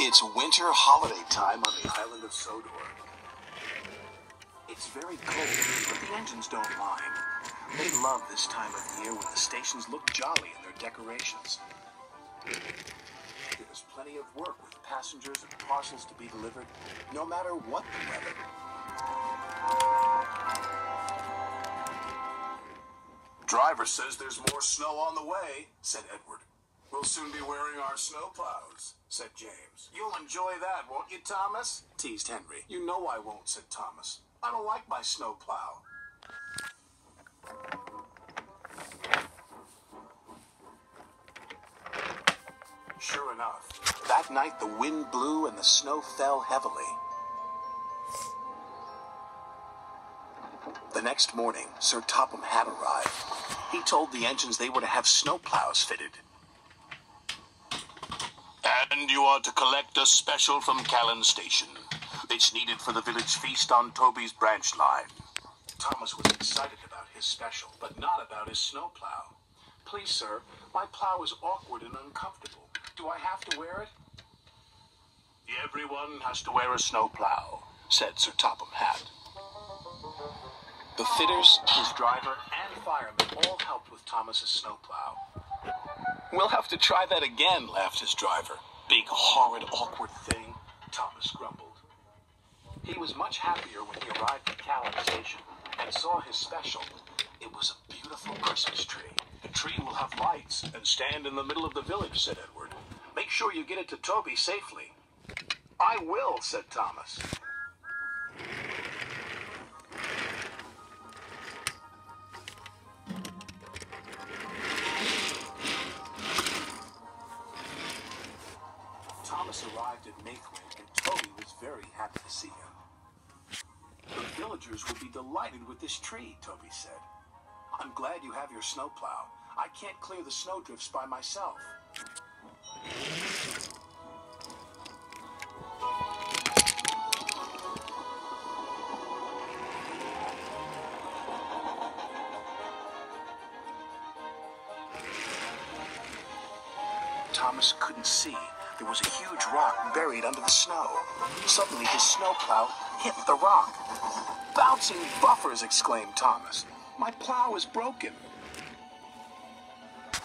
It's winter holiday time on the island of Sodor. It's very cold, but the engines don't mind. They love this time of year when the stations look jolly in their decorations. There's plenty of work with passengers and parcels to be delivered, no matter what the weather. Driver says there's more snow on the way, said Edward. We'll soon be wearing our snow plows, said James. You'll enjoy that, won't you, Thomas? Teased Henry. You know I won't, said Thomas. I don't like my snow plow. Sure enough, that night the wind blew and the snow fell heavily. The next morning, Sir Topham Hatt arrived. He told the engines they were to have snow plows fitted. And you are to collect a special from Callan Station. It's needed for the village feast on Toby's branch line. Thomas was excited about his special, but not about his snowplow. Please, sir, my plow is awkward and uncomfortable. Do I have to wear it? Everyone has to wear a snowplow, said Sir Topham Hatt. The fitters, his driver, and firemen all helped with Thomas's snowplow. We'll have to try that again, laughed his driver. Big, horrid, awkward thing, Thomas grumbled. He was much happier when he arrived at Callan Station and saw his special. It was a beautiful Christmas tree. The tree will have lights and stand in the middle of the village, said Edward. Make sure you get it to Toby safely. I will, said Thomas. Thomas arrived at Maithwaite, and Toby was very happy to see him. The villagers will be delighted with this tree, Toby said. I'm glad you have your snowplow. I can't clear the snowdrifts by myself. Thomas couldn't see. There was a huge rock buried under the snow. Suddenly, his snowplow hit the rock. Bouncing buffers, exclaimed Thomas. My plow is broken.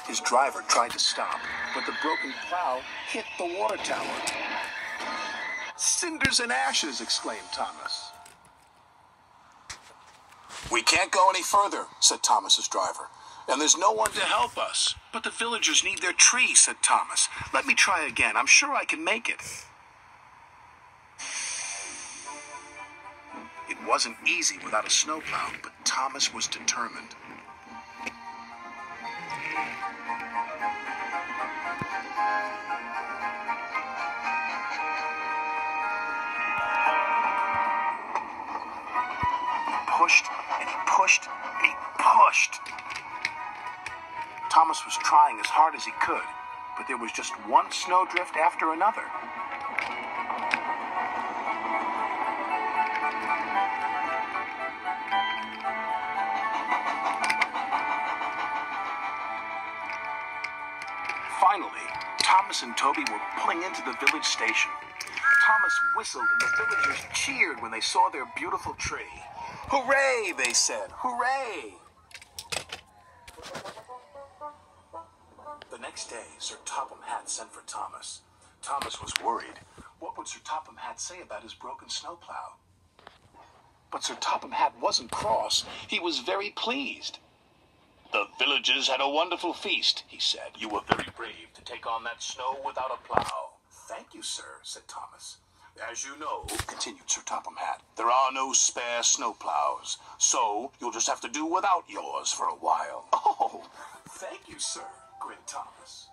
His driver tried to stop, but the broken plow hit the water tower. Cinders and ashes, exclaimed Thomas. We can't go any further, said Thomas's driver, and there's no one to help us. But the villagers need their tree, said Thomas. Let me try again. I'm sure I can make it. It wasn't easy without a snowplow, but Thomas was determined. He pushed, and he pushed, and he pushed. Thomas was trying as hard as he could, but there was just one snowdrift after another. Finally, Thomas and Toby were pulling into the village station. Thomas whistled and the villagers cheered when they saw their beautiful tree. Hooray, they said, hooray! The next day, Sir Topham Hatt sent for Thomas. Thomas was worried. What would Sir Topham Hatt say about his broken snowplow? But Sir Topham Hatt wasn't cross. He was very pleased. The villagers had a wonderful feast, he said. You were very brave to take on that snow without a plow. Thank you, sir, said Thomas. As you know, continued Sir Topham Hatt, there are no spare snowplows, so you'll just have to do without yours for a while. Oh, thank you, sir, grinned Thomas.